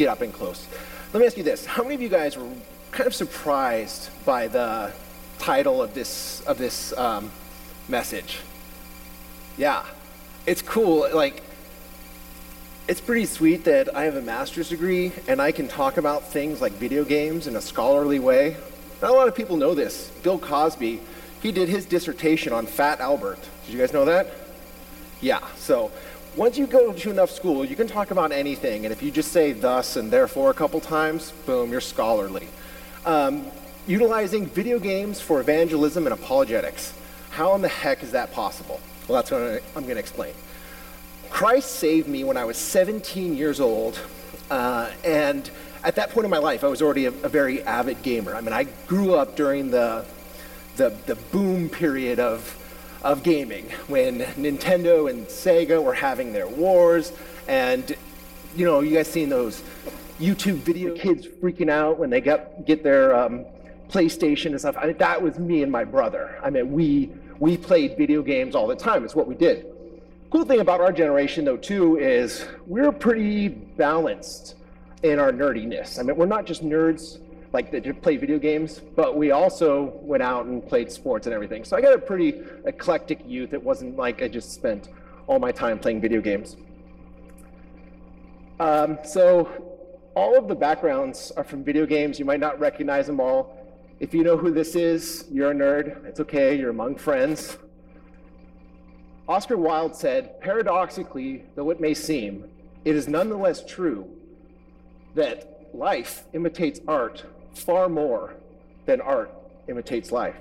get up and close. Let me ask you this. How many of you guys were kind of surprised by the title of this message? Yeah, it's cool. Like, it's pretty sweet that I have a master's degree and I can talk about things like video games in a scholarly way. Not a lot of people know this. Bill Cosby, he did his dissertation on Fat Albert. Did you guys know that? Yeah, so once you go to enough school, you can talk about anything, and if you just say thus and therefore a couple times, boom, you're scholarly. Utilizing video games for evangelism and apologetics. How in the heck is that possible? Well, that's what I'm going to explain. Christ saved me when I was 17 years old, and at that point in my life, I was already a very avid gamer. I mean, I grew up during the boom period of gaming, when Nintendo and Sega were having their wars, and you know, you guys seen those YouTube video kids freaking out when they get their PlayStation and stuff. I mean, that was me and my brother. I mean, we played video games all the time. It's what we did. Cool thing about our generation, though, too, is we're pretty balanced in our nerdiness. I mean, we're not just nerds like that play video games, but we also went out and played sports and everything. So I got a pretty eclectic youth. It wasn't like I just spent all my time playing video games. So all of the backgrounds are from video games. You might not recognize them all. If you know who this is, you're a nerd. It's okay, you're among friends. Oscar Wilde said, paradoxically, though it may seem, it is nonetheless true that life imitates art far more than art imitates life.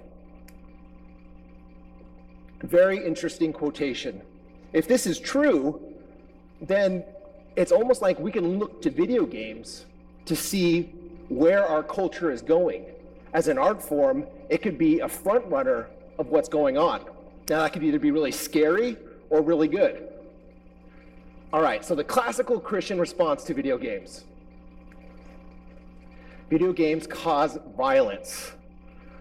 Very interesting quotation. If this is true, then it's almost like we can look to video games to see where our culture is going. As an art form, it could be a front runner of what's going on. Now, that could either be really scary or really good. All right, so the classical Christian response to video games. Video games cause violence.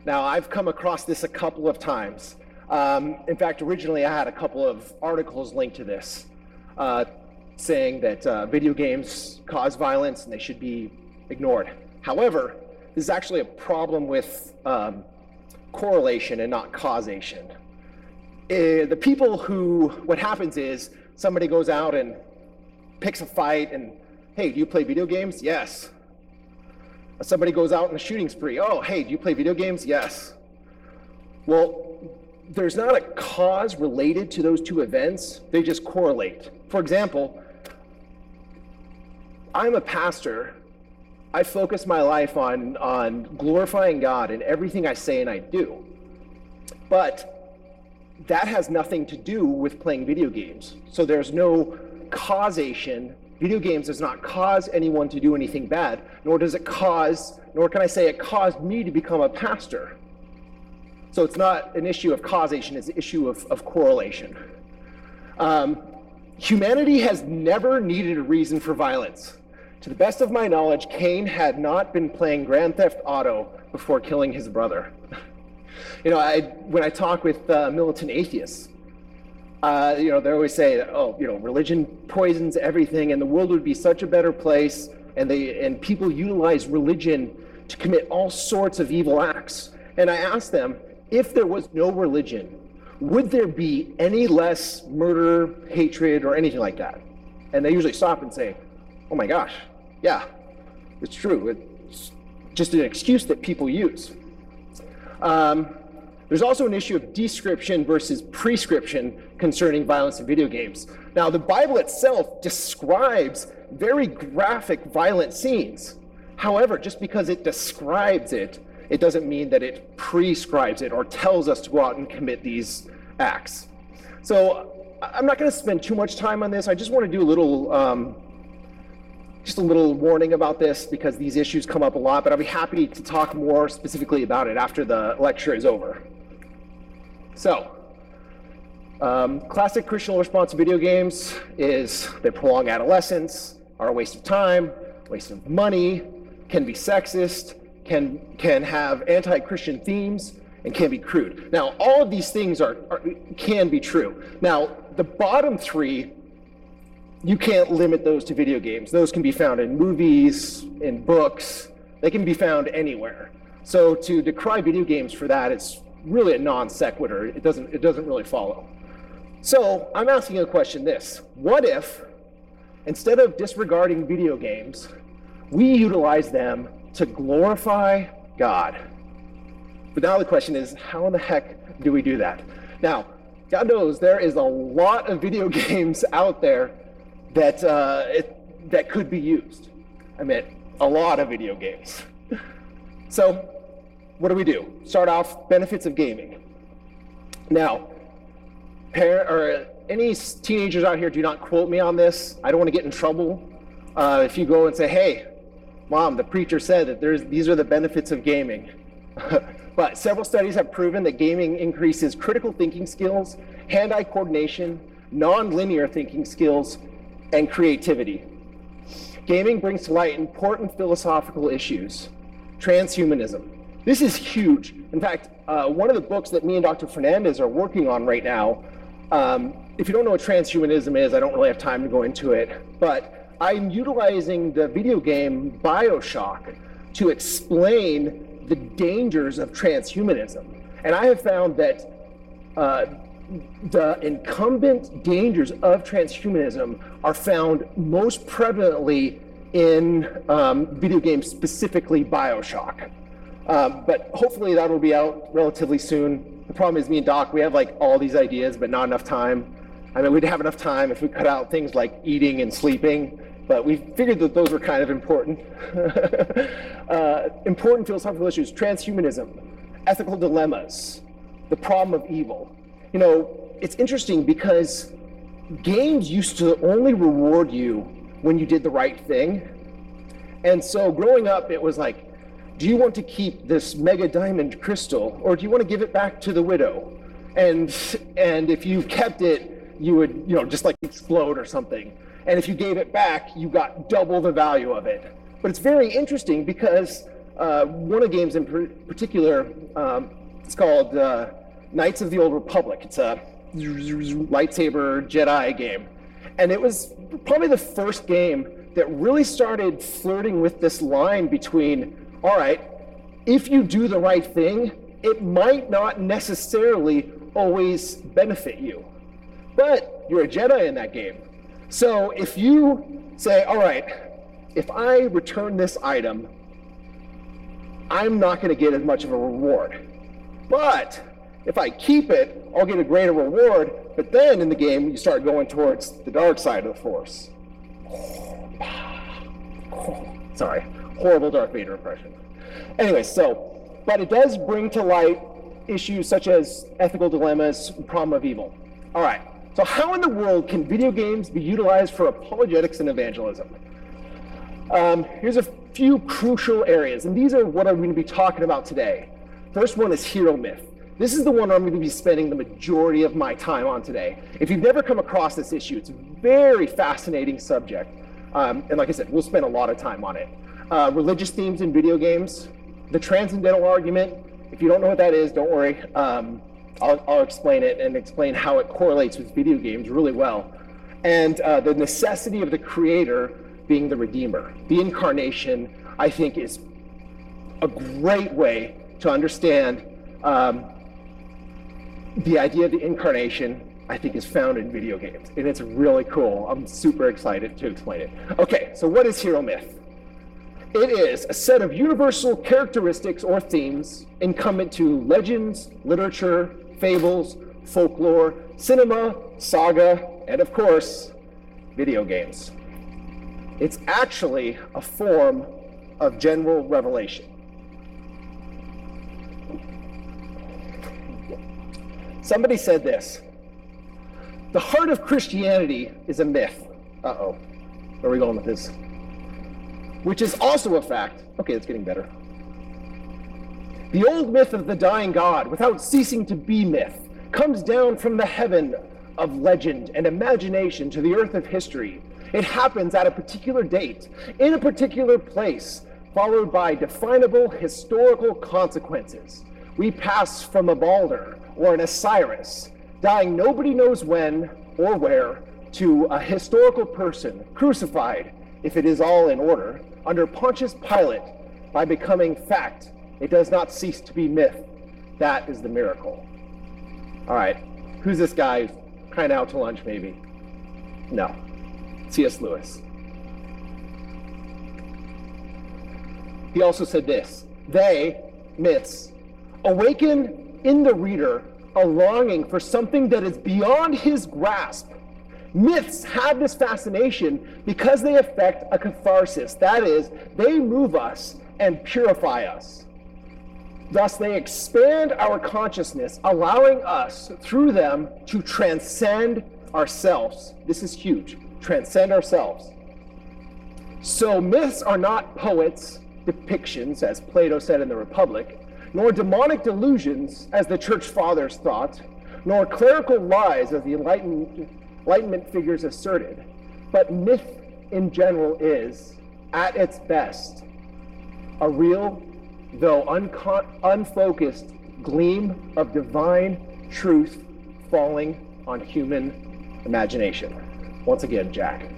Now, I've come across this a couple of times. In fact, originally I had a couple of articles linked to this, saying that video games cause violence and they should be ignored. However, this is actually a problem with correlation and not causation. The people who, what happens is somebody goes out and picks a fight and, hey, do you play video games? Yes. Somebody goes out in a shooting spree. Oh, hey, do you play video games? Yes. Well, there's not a cause related to those two events. They just correlate. For example, I'm a pastor. I focus my life on glorifying God in everything I say and I do. But that has nothing to do with playing video games. So there's no causation. Video games does not cause anyone to do anything bad, nor can I say it caused me to become a pastor. So it's not an issue of causation, it's an issue of correlation. Humanity has never needed a reason for violence. To the best of my knowledge, Cain had not been playing Grand Theft Auto before killing his brother. You know, when I talk with militant atheists, they always say, religion poisons everything, and the world would be such a better place, and people utilize religion to commit all sorts of evil acts. And I ask them, if there was no religion, would there be any less murder, hatred, or anything like that? And they usually stop and say, oh my gosh, yeah, it's true. It's just an excuse that people use. There's also an issue of description versus prescription concerning violence in video games. Now, the Bible itself describes very graphic, violent scenes. However, just because it describes it, it doesn't mean that it prescribes it or tells us to go out and commit these acts. So I'm not going to spend too much time on this. I just want to do a little warning about this because these issues come up a lot, but I'll be happy to talk more specifically about it after the lecture is over. So, classic Christian response to video games is they prolong adolescence, are a waste of time, waste of money, can be sexist, can have anti-Christian themes, and can be crude. Now, all of these things can be true. Now, the bottom three you can't limit those to video games. Those can be found in movies, in books. They can be found anywhere. So to decry video games for that, it's really a non sequitur. It doesn't really follow. So I'm asking a question this: what if, instead of disregarding video games, we utilize them to glorify God? But now the question is, how in the heck do we do that? Now, God knows there is a lot of video games out there that that could be used. I mean, a lot of video games. So, what do? Start off, benefits of gaming. Now, any teenagers out here, do not quote me on this. I don't want to get in trouble. If you go and say, hey, Mom, the preacher said that these are the benefits of gaming. But several studies have proven that gaming increases critical thinking skills, hand-eye coordination, non-linear thinking skills, and creativity. Gaming brings to light important philosophical issues. Transhumanism. This is huge. In fact, one of the books that me and Dr. Fernandez are working on right now, if you don't know what transhumanism is, I don't really have time to go into it, but I'm utilizing the video game Bioshock to explain the dangers of transhumanism. And I have found that the incumbent dangers of transhumanism are found most prevalently in video games, specifically Bioshock. But hopefully that will be out relatively soon. The problem is me and Doc, we have like all these ideas, but not enough time. I mean, we'd have enough time if we cut out things like eating and sleeping, but we figured that those were kind of important. Important philosophical issues: transhumanism, ethical dilemmas, the problem of evil. You know, it's interesting because games used to only reward you when you did the right thing. And so growing up, it was like, do you want to keep this mega diamond crystal, or do you want to give it back to the widow? And if you kept it, you would, just like explode or something. And if you gave it back, you got double the value of it. But it's very interesting because one of the games in particular, it's called Knights of the Old Republic. It's a lightsaber Jedi game. And it was probably the first game that really started flirting with this line between, all right, if you do the right thing, it might not necessarily always benefit you. But you're a Jedi in that game. So if you say, all right, if I return this item, I'm not going to get as much of a reward. But if I keep it, I'll get a greater reward. But then in the game, you start going towards the dark side of the Force. Sorry, horrible Darth Vader impression. Anyway, but it does bring to light issues such as ethical dilemmas, problem of evil. All right. So how in the world can video games be utilized for apologetics and evangelism? Here's a few crucial areas, and these are what I'm going to be talking about today. First one is hero myth. This is the one I'm going to be spending the majority of my time on today. If you've never come across this issue, it's a very fascinating subject. And like I said, we'll spend a lot of time on it. Religious themes in video games, the transcendental argument. If you don't know what that is, don't worry. I'll explain it and explain how it correlates with video games really well. And the necessity of the creator being the redeemer. The incarnation, I think, is a great way to understand the idea of the incarnation, I think, is found in video games. And it's really cool. I'm super excited to explain it. Okay, so what is hero myth? It is a set of universal characteristics or themes incumbent to legends, literature, fables, folklore, cinema, saga, and of course, video games. It's actually a form of general revelation. Somebody said this: the heart of Christianity is a myth. Uh-oh, where are we going with this? Which is also a fact. Okay, it's getting better. The old myth of the dying God, without ceasing to be myth, comes down from the heaven of legend and imagination to the earth of history. It happens at a particular date, in a particular place, followed by definable historical consequences. We pass from a Balder or an Osiris, dying nobody knows when or where, to a historical person crucified, if it is all in order, under Pontius Pilate by becoming fact. It does not cease to be myth. That is the miracle. All right, who's this guy kind of out to lunch maybe? No, C.S. Lewis. He also said this: they, myths, awaken in the reader a longing for something that is beyond his grasp. Myths have this fascination because they affect a catharsis. That is, they move us and purify us. Thus, they expand our consciousness, allowing us, through them, to transcend ourselves. This is huge. Transcend ourselves. So myths are not poets' depictions, as Plato said in the Republic, nor demonic delusions, as the Church Fathers thought, nor clerical lies, as the Enlightenment figures asserted. But myth in general is, at its best, a real, though unfocused gleam of divine truth falling on human imagination. Once again, Jack.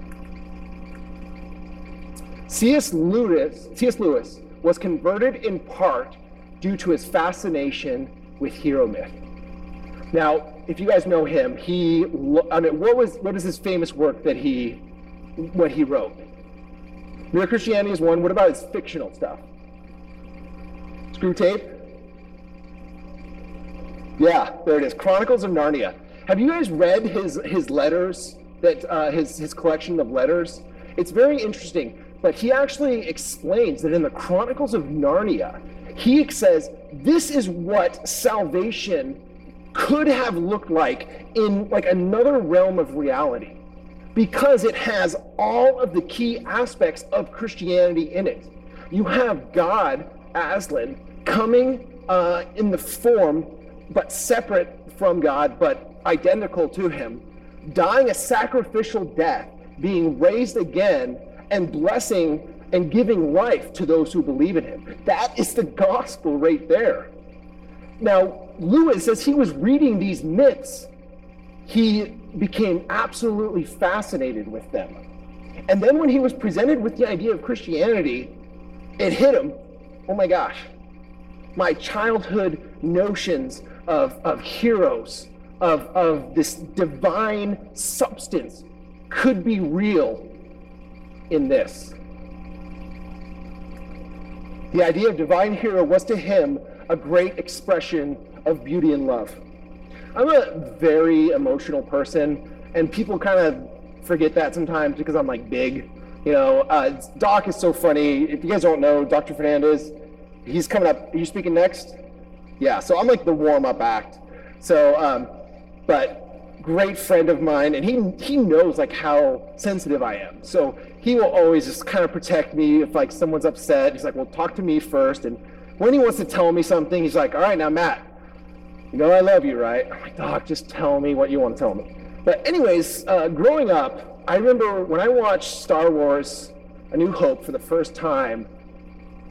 C.S. Lewis was converted in part due to his fascination with hero myth. Now, if you guys know him, what is his famous work that he wrote? Mere Christianity is one. What about his fictional stuff? Screw Tape? Yeah, there it is. Chronicles of Narnia. Have you guys read his letters, his collection of letters? It's very interesting, but he actually explains that in the Chronicles of Narnia, he says this is what salvation could have looked like in like another realm of reality, because it has all of the key aspects of Christianity in it. You have God, Aslan, coming in the form, but separate from God, but identical to him, dying a sacrificial death, being raised again, and blessing and giving life to those who believe in him. That is the gospel right there. Now, Lewis, as he was reading these myths, he became absolutely fascinated with them. And then when he was presented with the idea of Christianity, it hit him, oh my gosh, my childhood notions of heroes, of this divine substance could be real in this. The idea of divine hero was to him a great expression of beauty and love. I'm a very emotional person, and people kind of forget that sometimes because I'm like big. You know, Doc is so funny. If you guys don't know, Dr. Fernandez, he's coming up. Are you speaking next? Yeah, so I'm like the warm-up act. So, but great friend of mine, and he knows like how sensitive I am. So he will always just kind of protect me if like someone's upset. He's like, well, talk to me first. And when he wants to tell me something, he's like, all right, now Matt, you know I love you, right? I'm like, Doc, just tell me what you want to tell me. But anyways, growing up, I remember when I watched Star Wars A New Hope for the first time,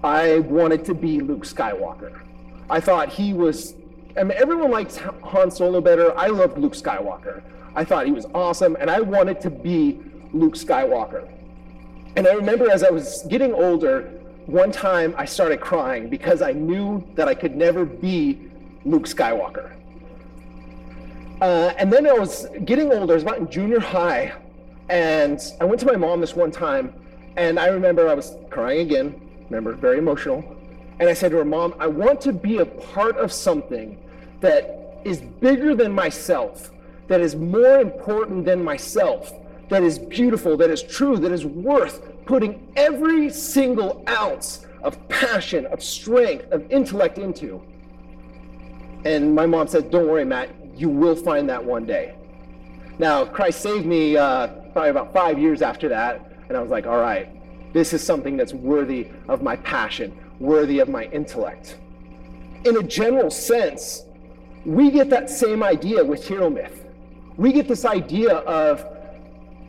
I wanted to be Luke Skywalker. I thought he was, I mean, everyone likes Han Solo better. I loved Luke Skywalker. I thought he was awesome, and I wanted to be Luke Skywalker. And I remember as I was getting older, one time I started crying because I knew that I could never be Luke Skywalker. And then I was getting older, I was about in junior high, and I went to my mom this one time, and I remember I was crying again, remember, very emotional, and I said to her, Mom, I want to be a part of something that is bigger than myself, that is more important than myself, that is beautiful, that is true, that is worth putting every single ounce of passion, of strength, of intellect into. And my mom said, don't worry, Matt, you will find that one day. Now, Christ saved me probably about 5 years after that, and I was like, all right, this is something that's worthy of my passion, worthy of my intellect. In a general sense, we get that same idea with hero myth. We get this idea of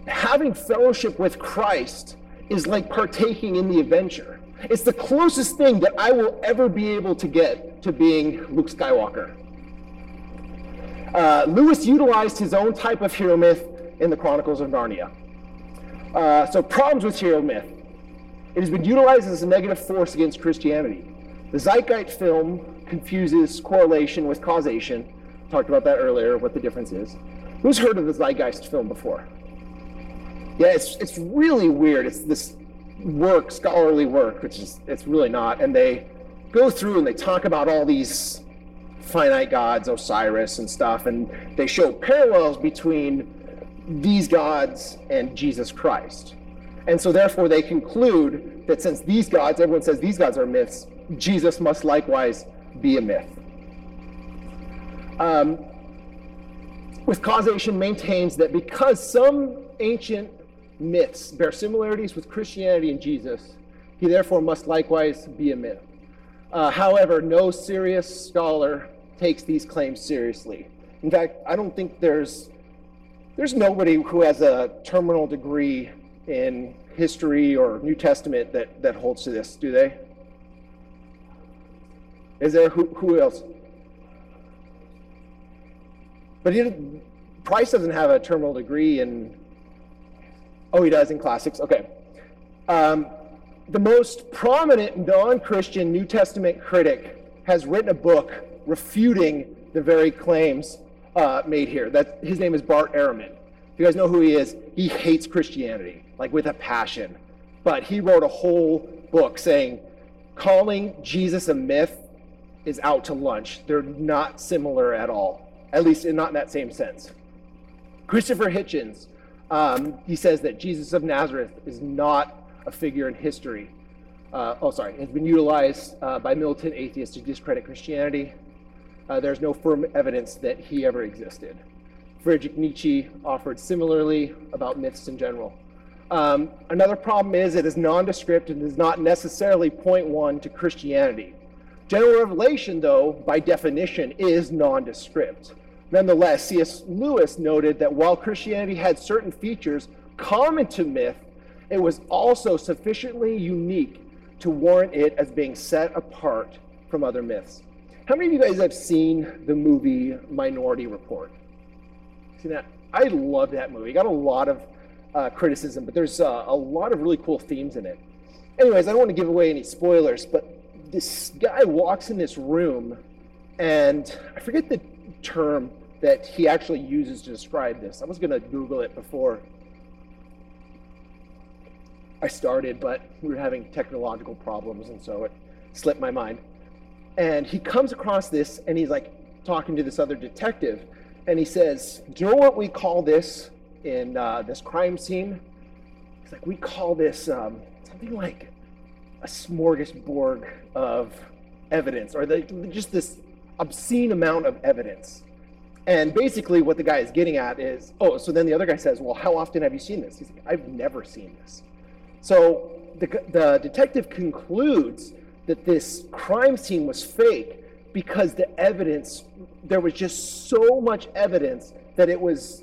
having fellowship with Christ is like partaking in the adventure. It's the closest thing that I will ever be able to get to being Luke Skywalker. Lewis utilized his own type of hero myth in the Chronicles of Narnia. So problems with serial myth. It has been utilized as a negative force against Christianity. The Zeitgeist film confuses correlation with causation. Talked about that earlier, what the difference is. Who's heard of the Zeitgeist film before? Yeah, it's really weird. It's this work, scholarly work, which is, it's really not. And they go through and they talk about all these finite gods, Osiris and stuff, and they show parallels between these gods and Jesus Christ. And so therefore they conclude that since these gods, everyone says these gods are myths, Jesus must likewise be a myth. With causation maintains that because some ancient myths bear similarities with Christianity and Jesus, he therefore must likewise be a myth. However, no serious scholar takes these claims seriously. In fact, I don't think there's nobody who has a terminal degree in history or New Testament that holds to this, do they? Is there? Who else? But Price doesn't have a terminal degree in... Oh, he does in classics. Okay. The most prominent non-Christian New Testament critic has written a book refuting the very claims made here. His name is Bart Ehrman. If you guys know who he is, he hates Christianity, like with a passion. But he wrote a whole book saying, calling Jesus a myth is out to lunch. They're not similar at all, at least not in that same sense. Christopher Hitchens, he says that Jesus of Nazareth is not a figure in history. Has been utilized by militant atheists to discredit Christianity. There's no firm evidence that he ever existed. Friedrich Nietzsche offered similarly about myths in general. Another problem is it is nondescript and does not necessarily point one to Christianity. General revelation, though, by definition, is nondescript. Nonetheless, C.S. Lewis noted that while Christianity had certain features common to myth, it was also sufficiently unique to warrant it as being set apart from other myths. How many of you guys have seen the movie Minority Report? Seen that? I love that movie. It got a lot of criticism, but there's a lot of really cool themes in it. Anyways, I don't want to give away any spoilers, but this guy walks in this room, and I forget the term that he actually uses to describe this. I was going to Google it before I started, but we were having technological problems, and so it slipped my mind. And he comes across this, and he's like talking to this other detective, and he says, do you know what we call this in this crime scene? He's like, we call this something like a smorgasbord of evidence, or just this obscene amount of evidence. And basically what the guy is getting at is, so then the other guy says, well, how often have you seen this? He's like, I've never seen this. So the detective concludes that this crime scene was fake because the evidence, there was just so much evidence that it was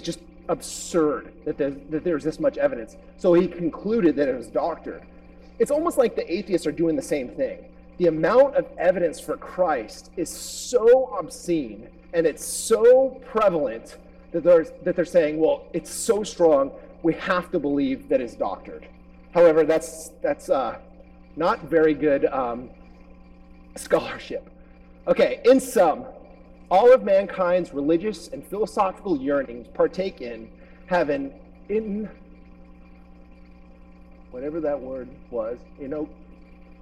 just absurd that there was this much evidence. So he concluded that it was doctored. It's almost like the atheists are doing the same thing. The amount of evidence for Christ is so obscene and it's so prevalent that they're saying, well, it's so strong, we have to believe that it's doctored. However, that's not very good scholarship. Okay, in sum, all of mankind's religious and philosophical yearnings partake in, have whatever that word was,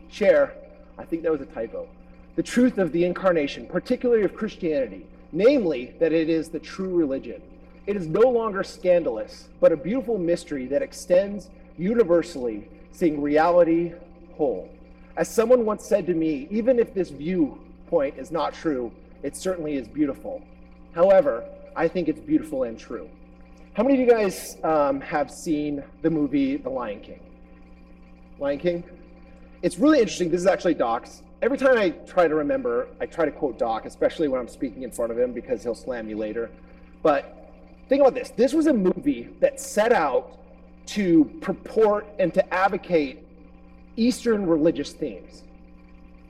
share, I think that was a typo, the truth of the incarnation, particularly of Christianity, namely that it is the true religion. It is no longer scandalous, but a beautiful mystery that extends universally, seeing reality whole. As someone once said to me, even if this viewpoint is not true, it certainly is beautiful. However, I think it's beautiful and true. How many of you guys have seen the movie The Lion King? Lion King? It's really interesting. This is actually Doc's. Every time I try to remember, I try to quote Doc, especially when I'm speaking in front of him because he'll slam me later. But think about this. This was a movie that set out to purport and to advocate Eastern religious themes.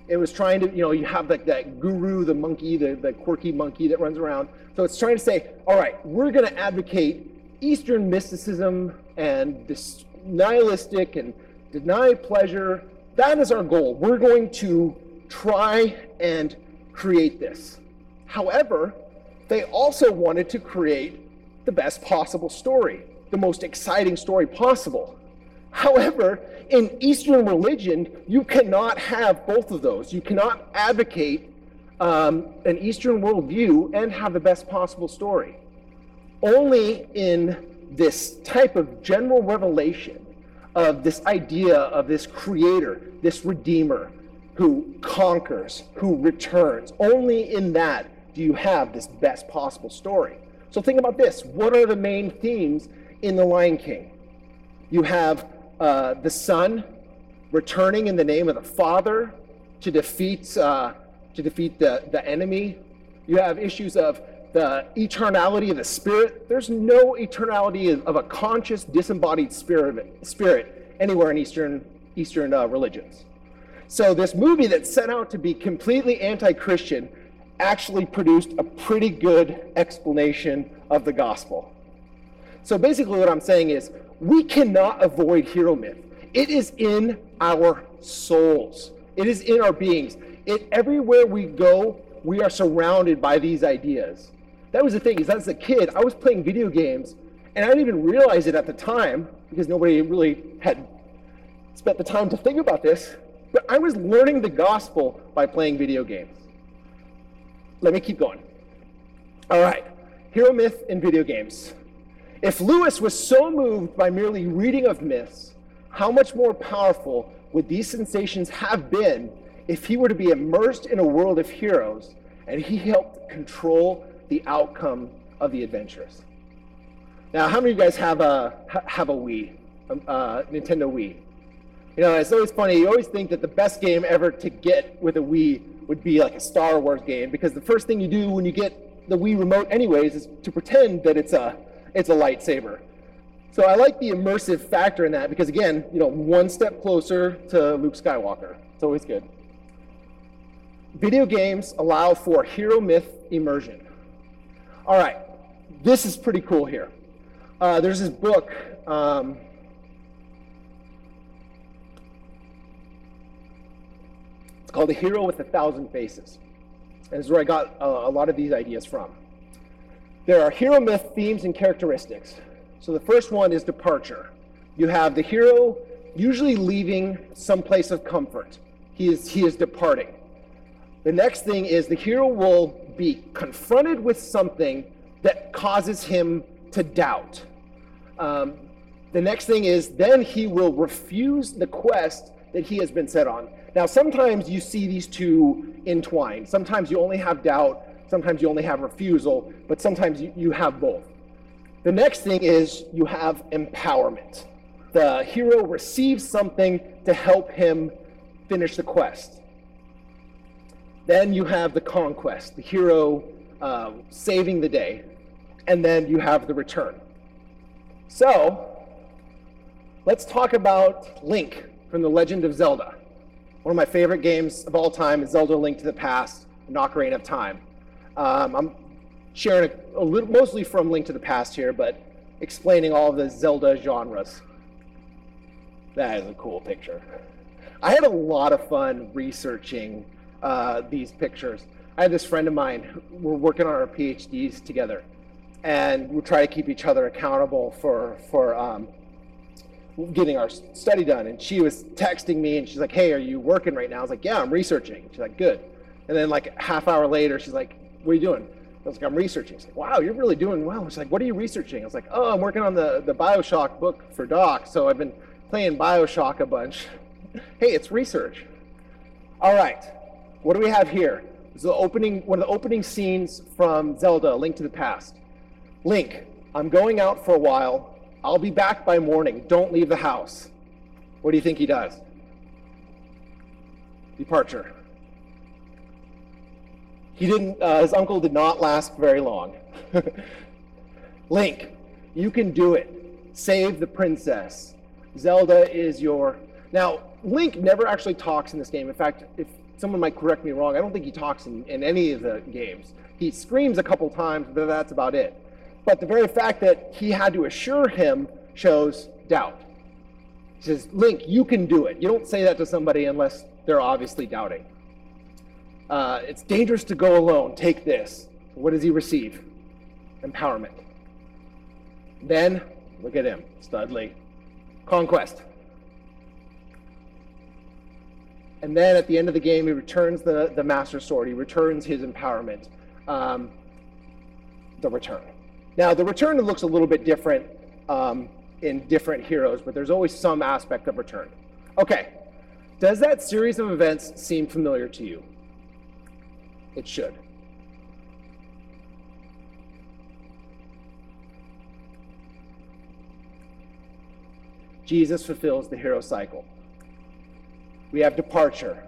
It was trying to, you have like that guru, the monkey, the quirky monkey that runs around. So it's trying to say, all right, we're going to advocate Eastern mysticism and this nihilistic and deny pleasure, that is our goal. We're going to try and create this. However, they also wanted to create the best possible story, the most exciting story possible. However, in Eastern religion, you cannot have both of those. You cannot advocate an Eastern worldview and have the best possible story. Only in this type of general revelation of this idea of this creator, this redeemer who conquers, who returns, only in that do you have this best possible story. So think about this. What are the main themes in The Lion King? You have the son returning in the name of the Father to defeat the enemy. You have issues of the eternality of the Spirit. There's no eternality of a conscious, disembodied spirit anywhere in Eastern religions. So this movie that set out to be completely anti-Christian actually produced a pretty good explanation of the gospel. So basically what I'm saying is, we cannot avoid hero myth. It is in our souls. It is in our beings. Everywhere we go, we are surrounded by these ideas. That was the thing, is as a kid, I was playing video games, and I didn't even realize it at the time, because nobody really had spent the time to think about this, but I was learning the gospel by playing video games. Let me keep going. All right, hero myth in video games. If Lewis was so moved by merely reading of myths, how much more powerful would these sensations have been if he were to be immersed in a world of heroes and he helped control the outcome of the adventures? Now, how many of you guys have a Wii, Nintendo Wii? You know, it's always funny. You always think that the best game ever to get with a Wii would be like a Star Wars game, because the first thing you do when you get the Wii remote anyways is to pretend that it's a lightsaber. So I like the immersive factor in that, because again, you know, one step closer to Luke Skywalker. It's always good. Video games allow for hero myth immersion. All right, this is pretty cool here. There's this book, it's called The Hero with a Thousand Faces. And this is where I got a lot of these ideas from. There are hero myth themes and characteristics. So the first one is departure. You have the hero usually leaving some place of comfort. He is departing. The next thing is the hero will be confronted with something that causes him to doubt. The next thing is then he will refuse the quest that he has been set on. Now, sometimes you see these two entwined. Sometimes you only have doubt, sometimes you only have refusal, but sometimes you have both. The next thing is you have empowerment. The hero receives something to help him finish the quest. Then you have the conquest, the hero saving the day, and then you have the return. So, let's talk about Link from The Legend of Zelda. One of my favorite games of all time is Zelda: Link to the Past, and Ocarina of Time. I'm sharing a little, mostly from Link to the Past here, but explaining all of the Zelda genres. That is a cool picture. I had a lot of fun researching these pictures. I had this friend of mine, we're working on our PhDs together, and we try to keep each other accountable for getting our study done. And she was texting me, and she's like, "Hey, are you working right now?" I was like, "Yeah, I'm researching." She's like, "Good." And then like a half hour later, she's like, "What are you doing?" I was like, "I'm researching." She's like, "Wow, you're really doing well." She's like, "What are you researching?" I was like, "Oh, I'm working on the Bioshock book for Doc, so I've been playing Bioshock a bunch." Hey, it's research. All right, what do we have here? This is one of the opening scenes from Zelda: Link to the Past. Link, I'm going out for a while. I'll be back by morning. Don't leave the house. What do you think he does? Departure. He didn't. His uncle did not last very long. Link, you can do it. Save the princess. Zelda is your... Now, Link never actually talks in this game. In fact, if someone might correct me wrong, I don't think he talks in any of the games. He screams a couple times, but that's about it. But the very fact that he had to assure him shows doubt. He says, Link, you can do it. You don't say that to somebody unless they're obviously doubting. It's dangerous to go alone. Take this. What does he receive? Empowerment. Then, look at him, Studley. Conquest. And then at the end of the game, he returns the Master Sword. He returns his empowerment. The return. Now, the return looks a little bit different in different heroes, but there's always some aspect of return. Okay, does that series of events seem familiar to you? It should. Jesus fulfills the hero cycle. We have departure,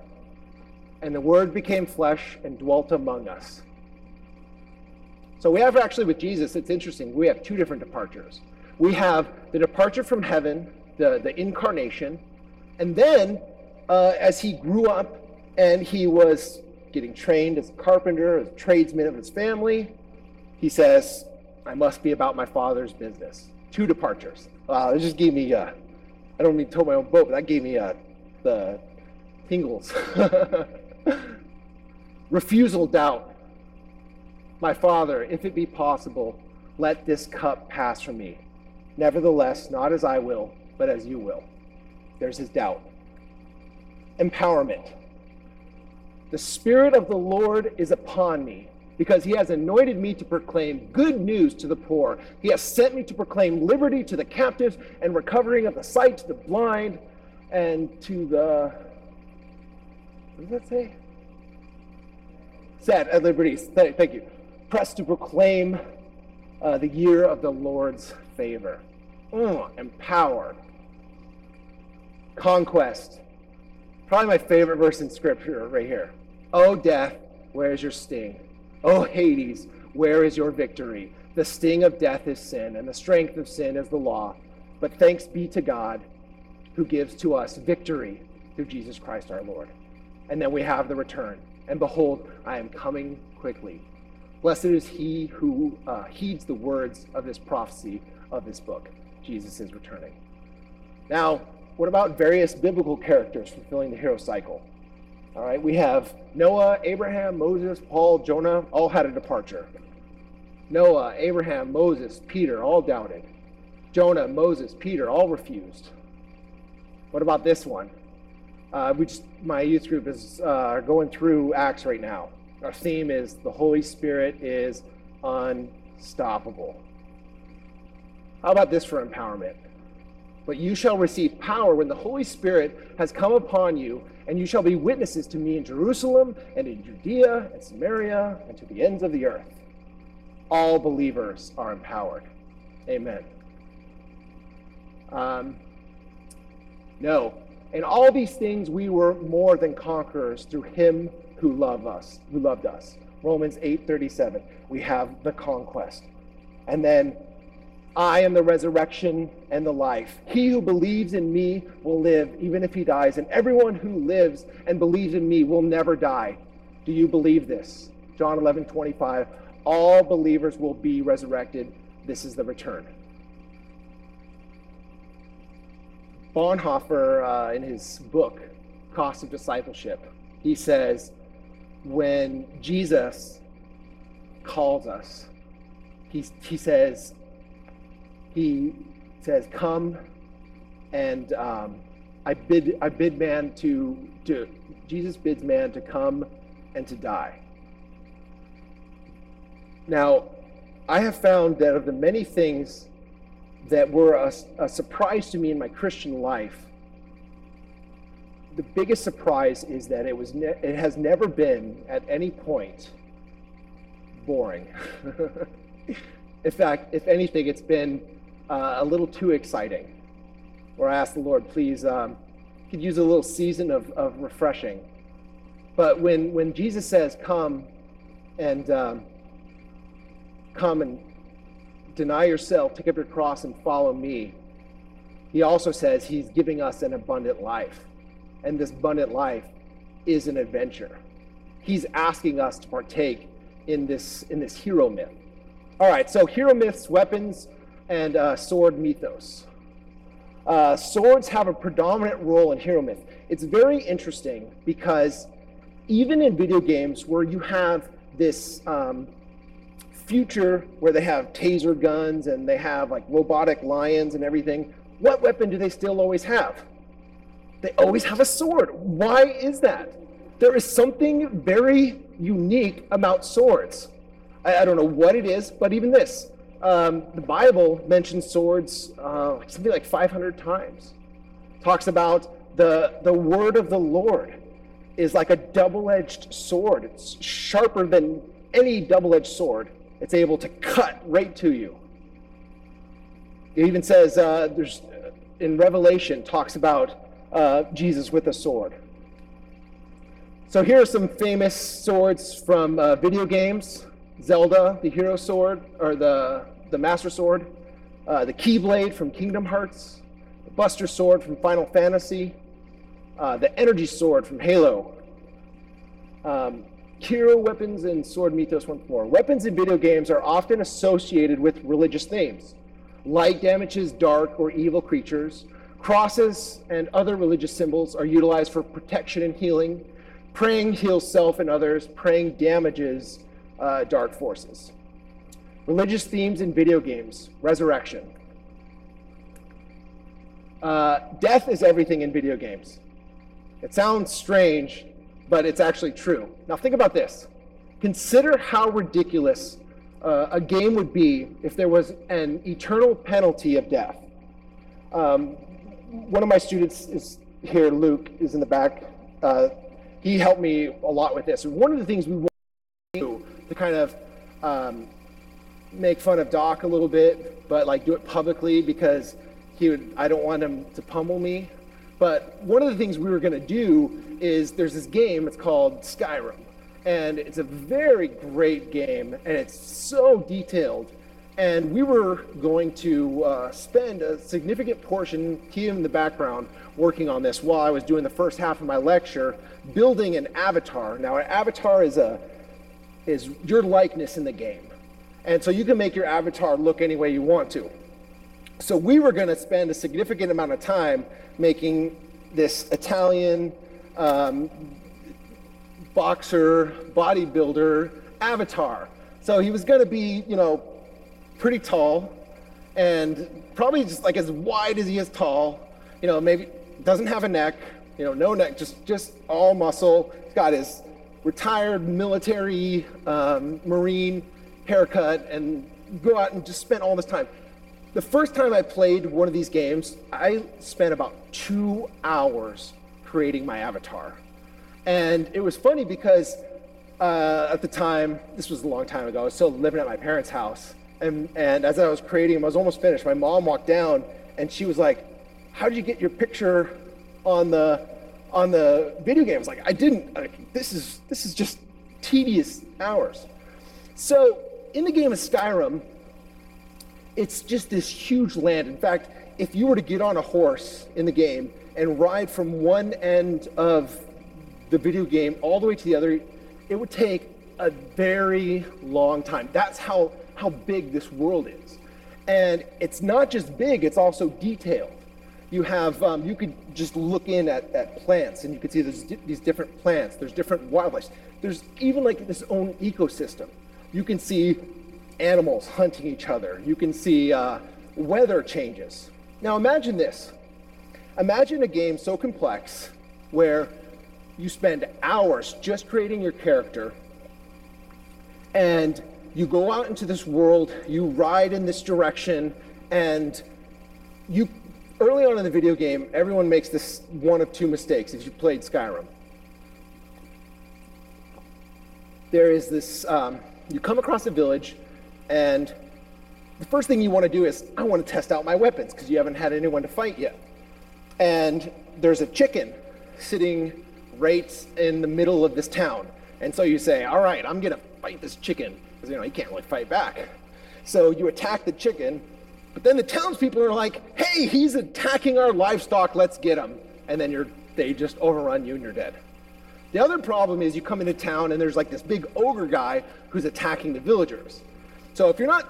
and the Word became flesh and dwelt among us. So we have actually with Jesus, it's interesting, we have two different departures. We have the departure from heaven, the incarnation, and then as he grew up and he was getting trained as a carpenter, as a tradesman of his family, he says, I must be about my Father's business. Two departures. It just gave me, I don't mean to tow my own boat, but that gave me the tingles. Refusal, doubt. My Father, if it be possible, let this cup pass from me. Nevertheless, not as I will, but as you will. There's his doubt. Empowerment. The Spirit of the Lord is upon me, because he has anointed me to proclaim good news to the poor. He has sent me to proclaim liberty to the captives and recovering of the sight to the blind, and to the, what does that say? Set at liberty. Thank you. Pressed to proclaim the year of the Lord's favor. Empowered. Conquest. Probably my favorite verse in Scripture right here. O death, where is your sting? O Hades, where is your victory? The sting of death is sin, and the strength of sin is the law. But thanks be to God, who gives to us victory through Jesus Christ our Lord. And then we have the return. And behold, I am coming quickly. Blessed is he who heeds the words of this prophecy of this book. Jesus is returning. Now, what about various biblical characters fulfilling the hero cycle? All right, we have Noah, Abraham, Moses, Paul, Jonah, all had a departure. Noah, Abraham, Moses, Peter, all doubted. Jonah, Moses, Peter, all refused. What about this one? My youth group is going through Acts right now. Our theme is the Holy Spirit is unstoppable. How about this for empowerment? But you shall receive power when the Holy Spirit has come upon you, and you shall be witnesses to me in Jerusalem and in Judea and Samaria and to the ends of the earth. All believers are empowered. Amen. No. In all these things we were more than conquerors through him who loved us. Romans 8:37. We have the conquest. And then, I am the resurrection and the life. He who believes in me will live even if he dies, and everyone who lives and believes in me will never die. Do you believe this? John 11:25. All believers will be resurrected. This is the return. Bonhoeffer, in his book, Cost of Discipleship, he says, when Jesus calls us, he says, come, and Jesus bids man to come and to die. Now, I have found that of the many things that were a surprise to me in my Christian life, the biggest surprise is that it has never been at any point boring. In fact, if anything, it's been a little too exciting. Where I asked the Lord, please, could use a little season of refreshing. But when Jesus says, come and deny yourself, take up your cross and follow me, he also says he's giving us an abundant life. And this abundant life is an adventure. He's asking us to partake in this hero myth. All right, so hero myths, weapons, and sword mythos. Swords have a predominant role in hero myth. It's very interesting because even in video games where you have this future where they have taser guns and they have like robotic lions and everything, what weapon do they still always have? They always have a sword. Why is that? There is something very unique about swords. I don't know what it is, but even this. The Bible mentions swords something like 500 times. Talks about the word of the Lord is like a double-edged sword. It's sharper than any double-edged sword. It's able to cut right to you. It even says, in Revelation, talks about Jesus with a sword. So here are some famous swords from video games. Zelda, the hero sword, or the master sword. The Keyblade from Kingdom Hearts. The Buster sword from Final Fantasy. The energy sword from Halo. Hero weapons and sword mythos once more. Weapons in video games are often associated with religious themes. Light damages dark or evil creatures. Crosses and other religious symbols are utilized for protection and healing. Praying heals self and others. Praying damages dark forces. Religious themes in video games. Resurrection. Death is everything in video games. It sounds strange, but it's actually true. Now think about this. Consider how ridiculous a game would be if there was an eternal penalty of death. One of my students is here, Luke, is in the back. He helped me a lot with this. One of the things we want to do to kind of make fun of Doc a little bit, but like do it publicly because I don't want him to pummel me. But one of the things we were going to do is there's this game, it's called Skyrim. And it's a very great game, and it's so detailed. And we were going to spend a significant portion, he in the background, working on this while I was doing the first half of my lecture, building an avatar. Now, an avatar is your likeness in the game. And so you can make your avatar look any way you want to. So we were going to spend a significant amount of time making this Italian boxer, bodybuilder avatar. So he was going to be, pretty tall and probably just like as wide as he is tall. Maybe doesn't have a neck, no neck, just all muscle. He's got his retired military Marine haircut and go out and just spend all this time. The first time I played one of these games, I spent about 2 hours creating my avatar. And it was funny because at the time, this was a long time ago, I was still living at my parents' house. And as I was creating him, I was almost finished. My mom walked down and she was like, "How did you get your picture on the video game?" I was like, "I didn't. This is just tedious hours." So in the game of Skyrim, it's just this huge land. In fact, if you were to get on a horse in the game and ride from one end of the video game all the way to the other, it would take a very long time. That's how big this world is. And it's not just big, it's also detailed. You have, you could just look in at plants and you could see there's these different plants, there's different wildlife. There's even like this own ecosystem. You can see animals hunting each other. You can see weather changes. Now imagine this. Imagine a game so complex where you spend hours just creating your character and you go out into this world, you ride in this direction, and early on in the video game, everyone makes this one of two mistakes if you played Skyrim. There is this, you come across a village, and the first thing you want to do is, I want to test out my weapons, because you haven't had anyone to fight yet. And there's a chicken sitting right in the middle of this town. And so you say, all right, I'm going to fight this chicken, because he can't really fight back. So you attack the chicken, but then the townspeople are like, hey, he's attacking our livestock, let's get him. And then they just overrun you and you're dead. The other problem is you come into town and there's like this big ogre guy who's attacking the villagers. So if you're not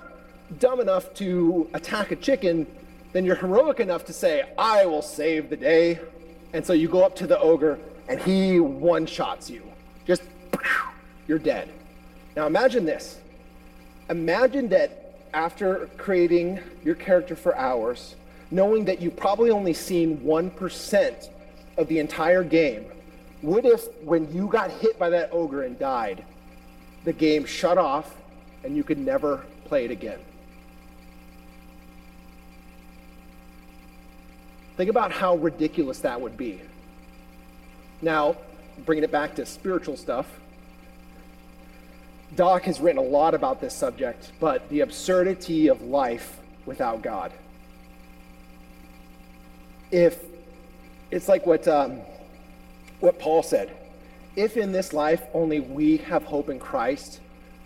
dumb enough to attack a chicken, then you're heroic enough to say, I will save the day. And so you go up to the ogre and he one-shots you. Just, you're dead. Now imagine this. Imagine that after creating your character for hours, knowing that you've probably only seen 1% of the entire game, what if when you got hit by that ogre and died, the game shut off and you could never play it again? Think about how ridiculous that would be. Now, bringing it back to spiritual stuff, Doc has written a lot about this subject, but the absurdity of life without God. If it's like what Paul said, if in this life only we have hope in Christ,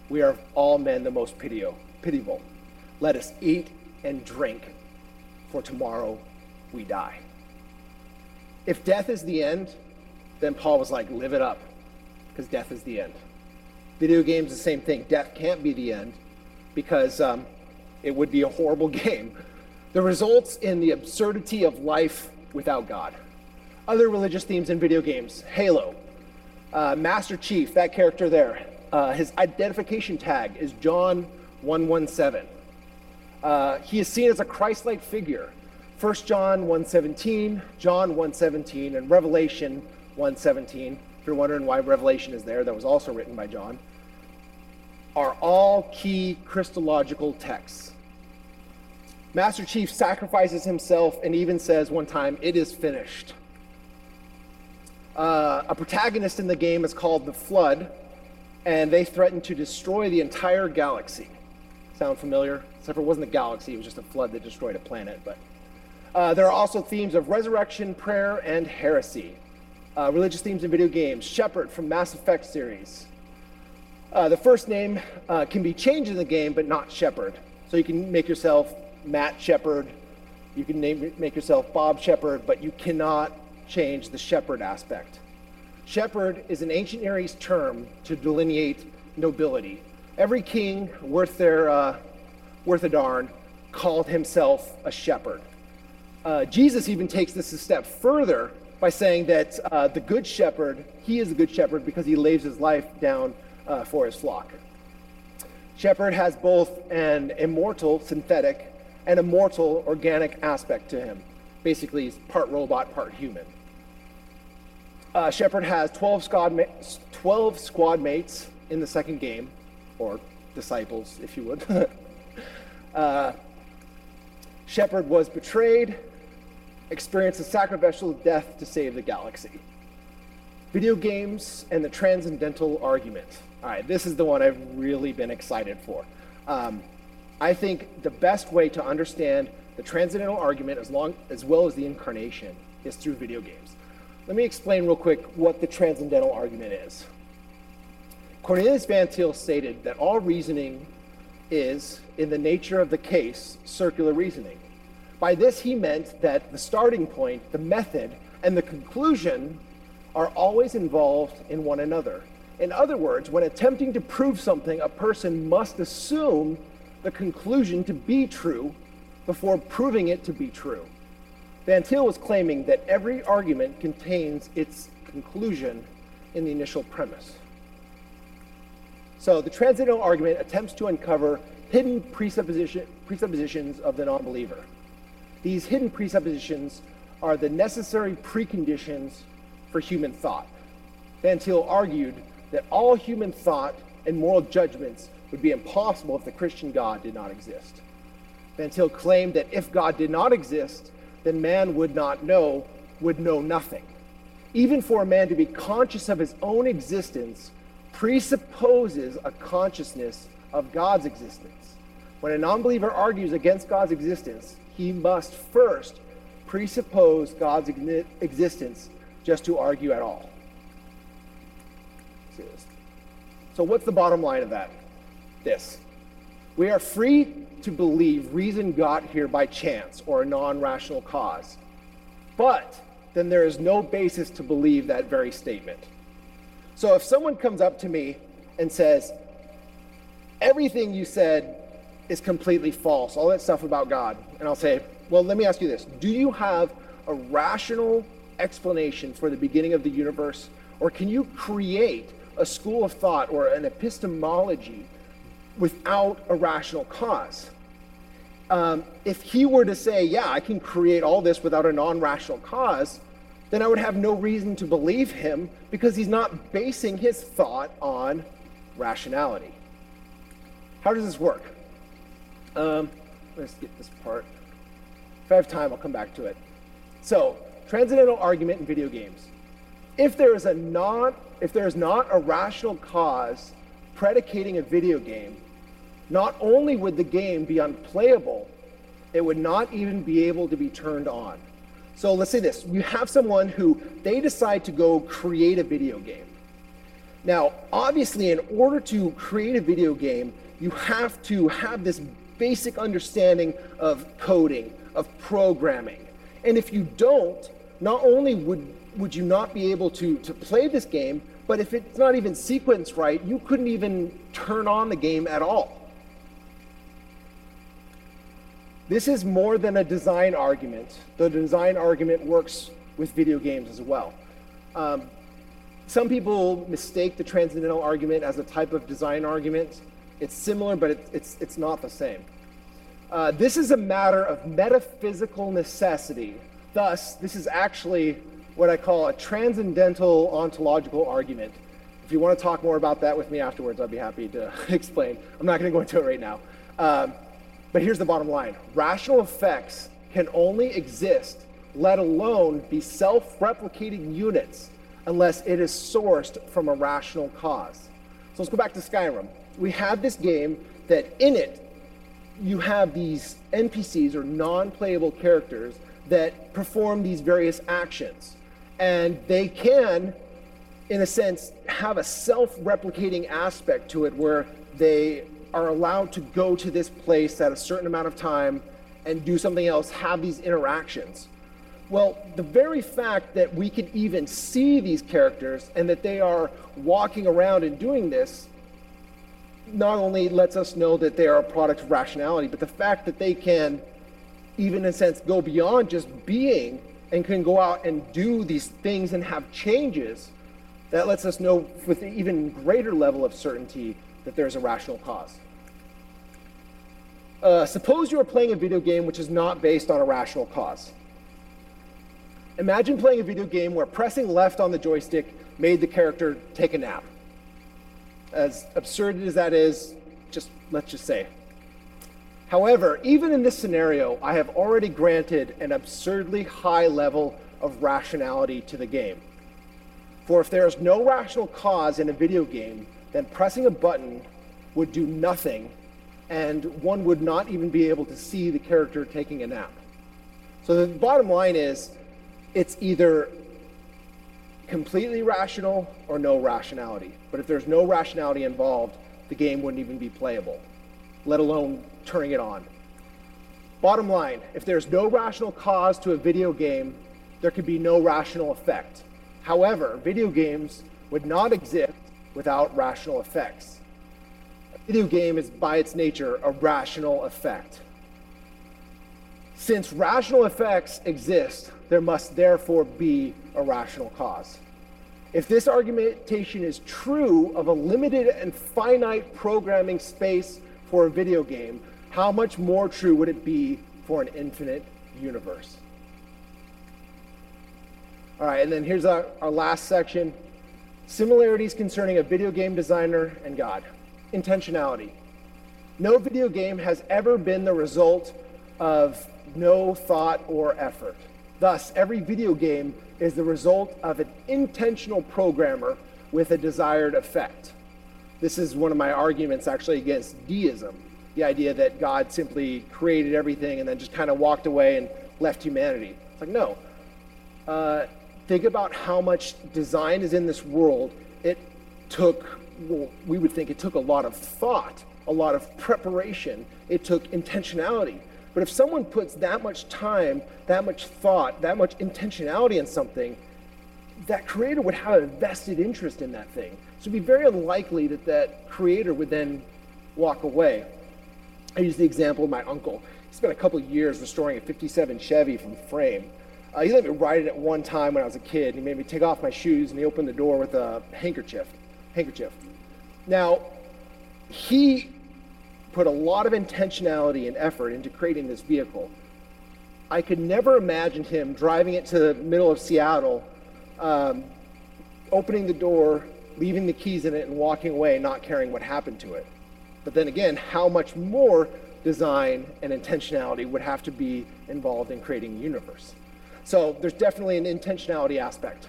we are of all men the most pitiable. Let us eat and drink, for tomorrow we die. If death is the end, then Paul was like, live it up, because death is the end. Video games, the same thing. Death can't be the end, because it would be a horrible game. The results in the absurdity of life without God. Other religious themes in video games: Halo, Master Chief, that character there, his identification tag is John 1:17. He is seen as a Christ-like figure. 1 John 1:17, John 1:17, and Revelation 1:17. If you're wondering why Revelation is there, that was also written by John, are all key Christological texts. Master Chief sacrifices himself and even says one time, "It is finished." A protagonist in the game is called the Flood, and they threaten to destroy the entire galaxy. Sound familiar? Except for it wasn't a galaxy, it was just a flood that destroyed a planet. But there are also themes of resurrection, prayer, and heresy. Religious themes in video games: Shepard from Mass Effect series. The first name can be changed in the game, but not Shepard. So you can make yourself Matt Shepard, you can make yourself Bob Shepard, but you cannot change the shepherd aspect. Shepherd is an ancient Near East term to delineate nobility. Every king worth a darn called himself a shepherd. Jesus even takes this a step further by saying that the good shepherd, he is the good shepherd because he lays his life down for his flock. Shepherd has both an immortal, synthetic, and a mortal, organic aspect to him. Basically, he's part robot, part human. Shepard has 12 squad mates in the second game, or disciples, if you would. Shepard was betrayed, experienced a sacrificial death to save the galaxy. Video games and the transcendental argument. All right, this is the one I've really been excited for. I think the best way to understand the transcendental argument as well as the incarnation is through video games. Let me explain real quick what the transcendental argument is. Cornelius Van Til stated that all reasoning is, in the nature of the case, circular reasoning. By this he meant that the starting point, the method, and the conclusion are always involved in one another. In other words, when attempting to prove something, a person must assume the conclusion to be true before proving it to be true. Van Til was claiming that every argument contains its conclusion in the initial premise. So the transcendental argument attempts to uncover hidden presuppositions of the non-believer. These hidden presuppositions are the necessary preconditions for human thought. Van Til argued that all human thought and moral judgments would be impossible if the Christian God did not exist. Van Til claimed that if God did not exist, then man would know nothing. Even for a man to be conscious of his own existence presupposes a consciousness of God's existence. When a non-believer argues against God's existence, he must first presuppose God's existence just to argue at all. So what's the bottom line of that? This: we are free to believe reason got here by chance or a non-rational cause, but then there is no basis to believe that very statement. So if someone comes up to me and says, everything you said is completely false, all that stuff about God. And I'll say, well, let me ask you this. Do you have a rational explanation for the beginning of the universe? Or can you create a school of thought or an epistemology without a rational cause? If he were to say, yeah, I can create all this without a non-rational cause, then I would have no reason to believe him, because he's not basing his thought on rationality. How does this work? Let's get this part. If I have time, I'll come back to it. So, transcendental argument in video games. If there is not a rational cause predicating a video game, not only would the game be unplayable, it would not even be able to be turned on. So let's say this. You have someone who, they decide to go create a video game. Now, obviously, in order to create a video game, you have to have this basic understanding of coding, of programming. And if you don't, not only would you not be able to play this game, but if it's not even sequenced right, you couldn't even turn on the game at all. This is more than a design argument. The design argument works with video games as well. Some people mistake the transcendental argument as a type of design argument. It's similar, but it's not the same. This is a matter of metaphysical necessity. Thus, this is actually what I call a transcendental ontological argument. If you want to talk more about that with me afterwards, I'd be happy to explain. I'm not going to go into it right now. But here's the bottom line. Rational effects can only exist, let alone be self-replicating units, unless it is sourced from a rational cause. So let's go back to Skyrim. We have this game that in it, you have these NPCs or non-playable characters that perform these various actions. And they can, in a sense, have a self-replicating aspect to it where they are allowed to go to this place at a certain amount of time and do something else, have these interactions. Well, the very fact that we can even see these characters and that they are walking around and doing this not only lets us know that they are a product of rationality, but the fact that they can, even in a sense, go beyond just being and can go out and do these things and have changes, that lets us know with an even greater level of certainty that there's a rational cause. Suppose you are playing a video game which is not based on a rational cause. Imagine playing a video game where pressing left on the joystick made the character take a nap. As absurd as that is, let's just say. However, even in this scenario, I have already granted an absurdly high level of rationality to the game. For if there is no rational cause in a video game, then pressing a button would do nothing, and one would not even be able to see the character taking a nap. So the bottom line is, it's either completely rational or no rationality. But if there's no rationality involved, the game wouldn't even be playable, let alone turning it on. Bottom line, if there's no rational cause to a video game, there could be no rational effect. However, video games would not exist without rational effects. A video game is by its nature a rational effect. Since rational effects exist, there must therefore be a rational cause. If this argumentation is true of a limited and finite programming space for a video game, how much more true would it be for an infinite universe? All right, and then here's our last section. Similarities concerning a video game designer and God. Intentionality. No video game has ever been the result of no thought or effort. Thus, every video game is the result of an intentional programmer with a desired effect. This is one of my arguments actually against deism, the idea that God simply created everything and then just kind of walked away and left humanity. It's like, no. Think about how much design is in this world. We would think it took a lot of thought, a lot of preparation. It took intentionality. But if someone puts that much time, that much thought, that much intentionality in something, that creator would have a vested interest in that thing. So it'd be very unlikely that that creator would then walk away. I use the example of my uncle. He spent a couple of years restoring a 57 Chevy from frame. He let me ride it at one time when I was a kid. He made me take off my shoes, and he opened the door with a handkerchief. Now, he put a lot of intentionality and effort into creating this vehicle. I could never imagine him driving it to the middle of Seattle, opening the door, leaving the keys in it, and walking away, not caring what happened to it. But then again, how much more design and intentionality would have to be involved in creating a universe? So there's definitely an intentionality aspect.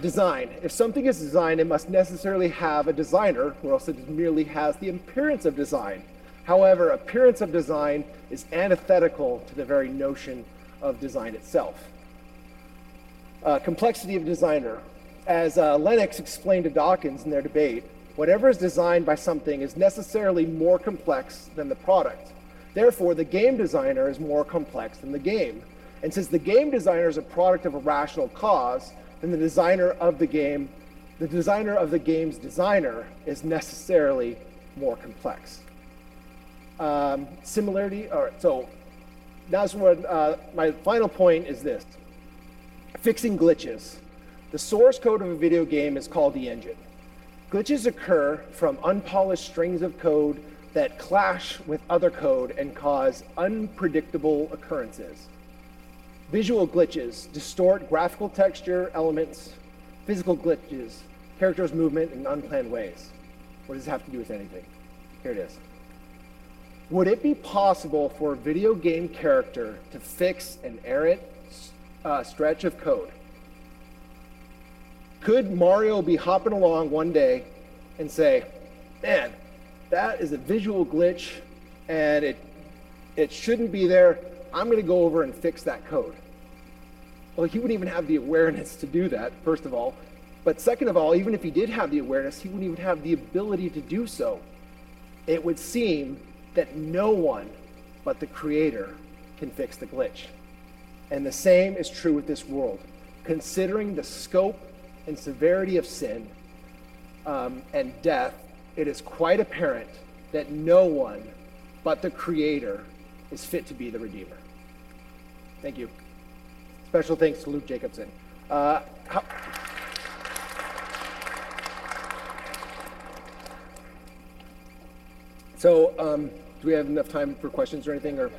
Design. If something is designed, it must necessarily have a designer, or else it merely has the appearance of design. However, appearance of design is antithetical to the very notion of design itself. Complexity of designer. As Lennox explained to Dawkins in their debate, whatever is designed by something is necessarily more complex than the product. Therefore, the game designer is more complex than the game. And since the game designer is a product of a rational cause, then the designer of the game's designer is necessarily more complex. Similarity, all right, so that's what my final point is this. Fixing glitches. The source code of a video game is called the engine. Glitches occur from unpolished strings of code that clash with other code and cause unpredictable occurrences. Visual glitches distort graphical texture elements. Physical glitches, characters' movement in unplanned ways. What does this have to do with anything? Here it is. Would it be possible for a video game character to fix an errant stretch of code? Could Mario be hopping along one day and say, man, that is a visual glitch and it shouldn't be there. I'm going to go over and fix that code. Well, he wouldn't even have the awareness to do that, first of all. But second of all, even if he did have the awareness, he wouldn't even have the ability to do so. It would seem that no one but the Creator can fix the glitch. And the same is true with this world. Considering the scope and severity of sin and death, it is quite apparent that no one but the Creator is fit to be the Redeemer. Thank you. Special thanks to Luke Jacobson. Do we have enough time for questions or anything? Or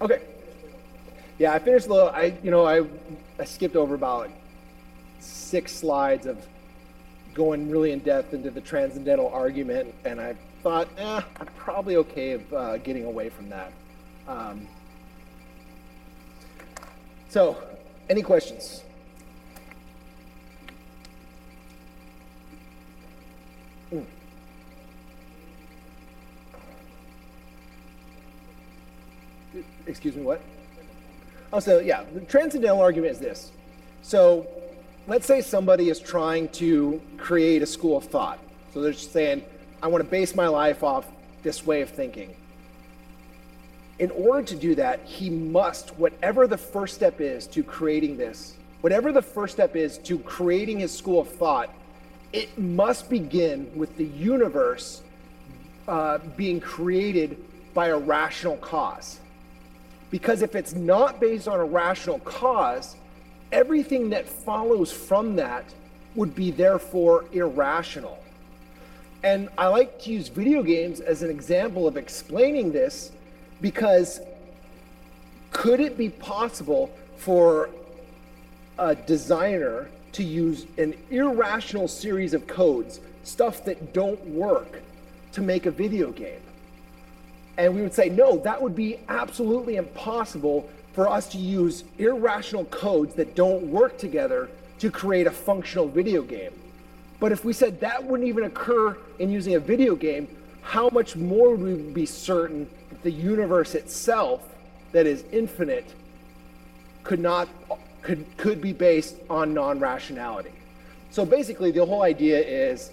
okay. Yeah, I finished a little. I skipped over about 6 slides of going really in depth into the transcendental argument, and I thought, I'm probably okay of getting away from that. So, any questions? Excuse me, what? Oh, so yeah, the transcendental argument is this. So let's say somebody is trying to create a school of thought. So they're just saying, I want to base my life off this way of thinking. In order to do that, he must, whatever the first step is to creating this, whatever the first step is to creating his school of thought, it must begin with the universe being created by a rational cause. Because if it's not based on a rational cause, everything that follows from that would be therefore irrational. And I like to use video games as an example of explaining this, because could it be possible for a designer to use an irrational series of codes, stuff that don't work, to make a video game? And we would say, no, that would be absolutely impossible for us to use irrational codes that don't work together to create a functional video game. But if we said that wouldn't even occur in using a video game, how much more would we be certain that the universe itself, that is infinite, could be based on non-rationality? So basically, the whole idea is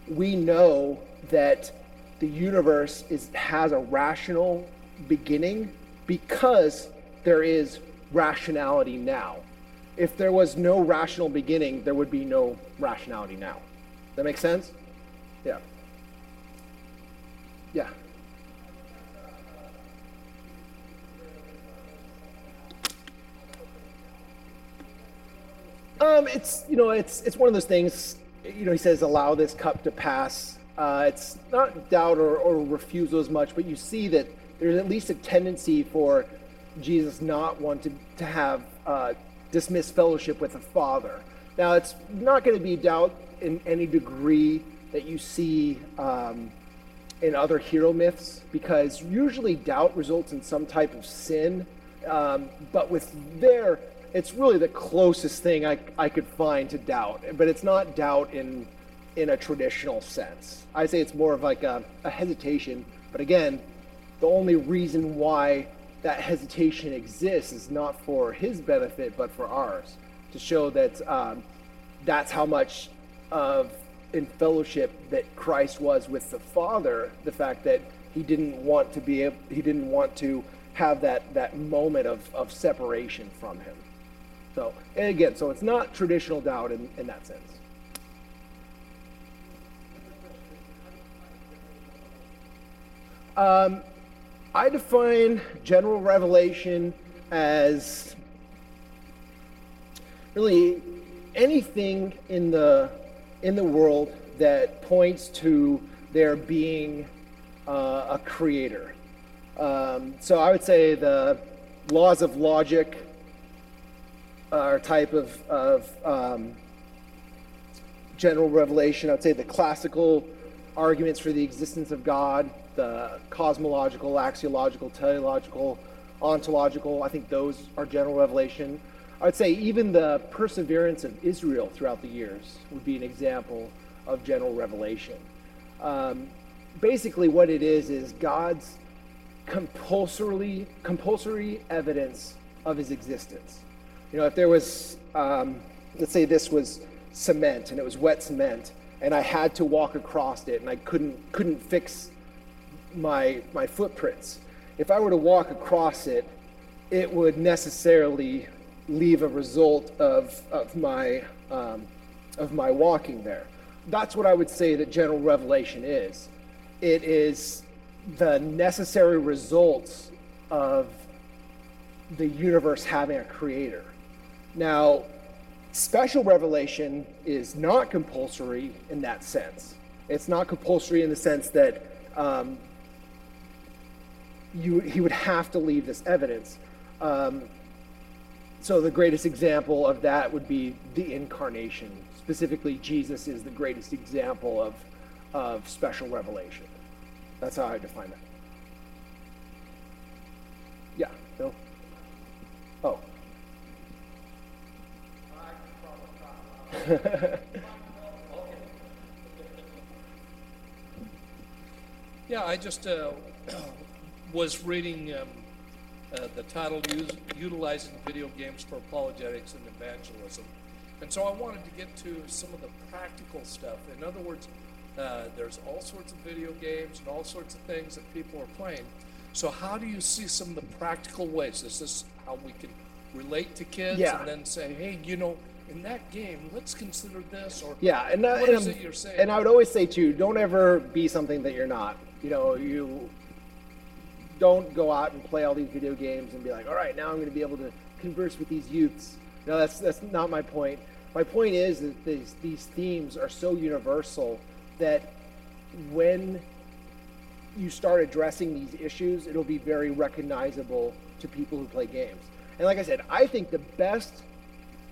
we know that the universe has a rational beginning because there is rationality now. If there was no rational beginning, there would be no rationality now. That make sense? Yeah. Yeah. It's one of those things. He says, "Allow this cup to pass." It's not doubt or refusal as much, but you see that there's at least a tendency for Jesus not want to have dismiss fellowship with the Father. Now, it's not going to be doubt in any degree that you see in other hero myths, because usually doubt results in some type of sin. But with it's really the closest thing I could find to doubt, but it's not doubt in a traditional sense. I say it's more of like a hesitation. But again, the only reason why that hesitation exists is not for his benefit, but for ours, to show that that's how much of in fellowship that Christ was with the Father. The fact that he didn't want to have that moment of separation from him. So, and again, so it's not traditional doubt in that sense. I define general revelation as really anything in the world that points to there being a creator. So I would say the laws of logic are a type of general revelation. I would say the classical arguments for the existence of God, the cosmological, axiological, teleological, ontological, I think those are general revelation. I would say even the perseverance of Israel throughout the years would be an example of general revelation. Basically what it is God's compulsory evidence of his existence. If there was, let's say this was cement and it was wet cement, and I had to walk across it and I couldn't fix my footprints. If I were to walk across it, it would necessarily leave a result of my walking there. That's what I would say that general revelation is. It is the necessary results of the universe having a creator. Now, special revelation is not compulsory in that sense. It's not compulsory in the sense that he would have to leave this evidence. So the greatest example of that would be the incarnation. Specifically, Jesus is the greatest example of special revelation. That's how I define that. Yeah, Bill? Oh. Yeah, I just was reading the title, Utilizing Video Games for Apologetics and Evangelism. And so I wanted to get to some of the practical stuff. In other words, there's all sorts of video games and all sorts of things that people are playing. So how do you see some of the practical ways? Is this how we can relate to kids and then say, hey, in that game, let's consider this? Or what is it you're saying? And I would always say, too, don't ever be something that you're not. You don't go out and play all these video games and be like, all right, now I'm going to be able to converse with these youths. No, that's not my point. My point is that these themes are so universal that when you start addressing these issues, it'll be very recognizable to people who play games. And like I said, I think the best,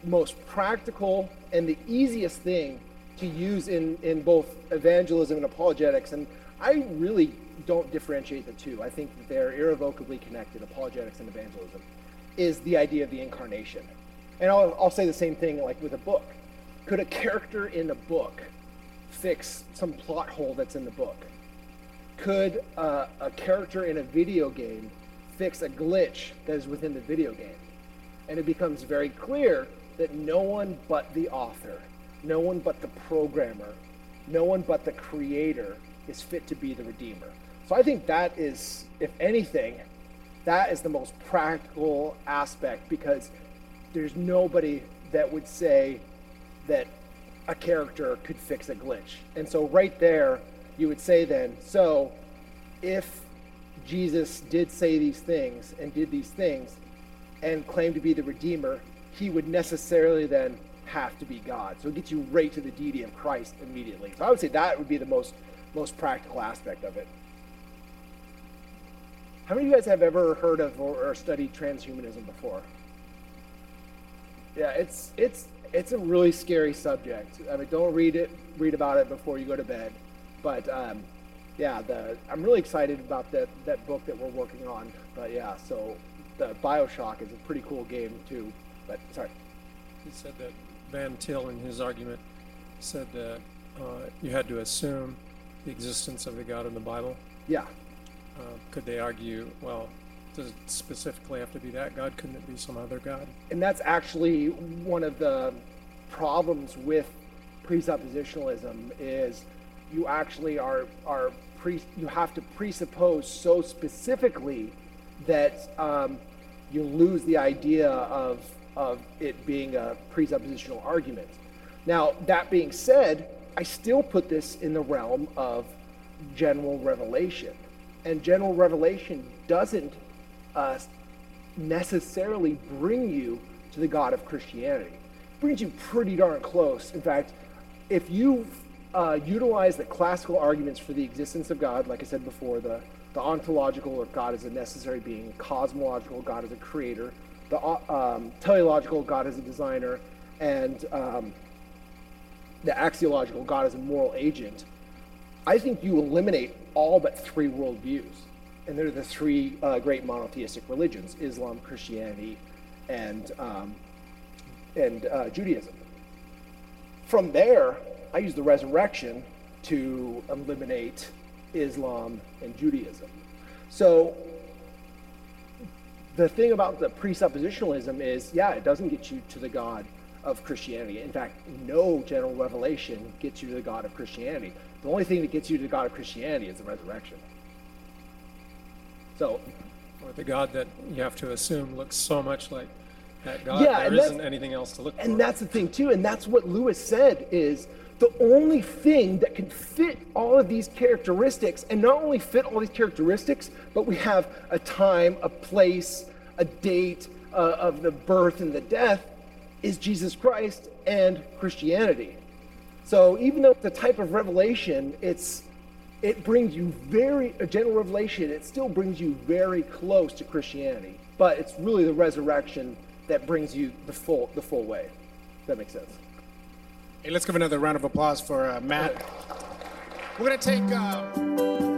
most practical, and the easiest thing to use in both evangelism and apologetics, and I really don't differentiate the two. I think that they're irrevocably connected, apologetics and evangelism, is the idea of the incarnation. And I'll say the same thing like with a book. Could a character in a book fix some plot hole that's in the book? Could a character in a video game fix a glitch that is within the video game? And it becomes very clear that no one but the author, no one but the programmer, no one but the creator is fit to be the redeemer. So I think that is, if anything, that is the most practical aspect, because there's nobody that would say that a character could fix a glitch. And so right there, you would say then, so if Jesus did say these things and did these things and claimed to be the Redeemer, he would necessarily then have to be God. So it gets you right to the deity of Christ immediately. So I would say that would be the most practical aspect of it. How many of you guys have ever heard of or studied transhumanism before? Yeah, it's a really scary subject. I mean, don't read about it before you go to bed. But yeah, I'm really excited about that book that we're working on. But yeah, so the Bioshock is a pretty cool game too. But sorry. He said that Van Til, in his argument, said that you had to assume the existence of the God in the Bible. Yeah. Could they argue, well, does it specifically have to be that God? Couldn't it be some other God? And that's actually one of the problems with presuppositionalism is you actually you have to presuppose so specifically that you lose the idea of it being a presuppositional argument. Now, that being said, I still put this in the realm of general revelation. And general revelation doesn't necessarily bring you to the God of Christianity. It brings you pretty darn close. In fact, if you utilize the classical arguments for the existence of God, like I said before, the ontological, or God is a necessary being, cosmological, God is a creator, the teleological, God is a designer, and the axiological, God is a moral agent, I think you eliminate all but three worldviews. And they're the three great monotheistic religions: Islam, Christianity, and Judaism. From there, I use the resurrection to eliminate Islam and Judaism. So the thing about the presuppositionalism is, yeah, it doesn't get you to the God of Christianity. In fact, no general revelation gets you to the God of Christianity. The only thing that gets you to the God of Christianity is the resurrection. So, or the God that you have to assume looks so much like that God, yeah, there isn't anything else to look for. And that's the thing too, and that's what Lewis said, is the only thing that can fit all of these characteristics, and not only fit all these characteristics, but we have a time, a place, a date of the birth and the death, is Jesus Christ and Christianity. So even though the type of revelation, it brings you a general revelation, it still brings you very close to Christianity. But it's really the resurrection that brings you the full way. If that makes sense. Hey, let's give another round of applause for Matt. We're going to take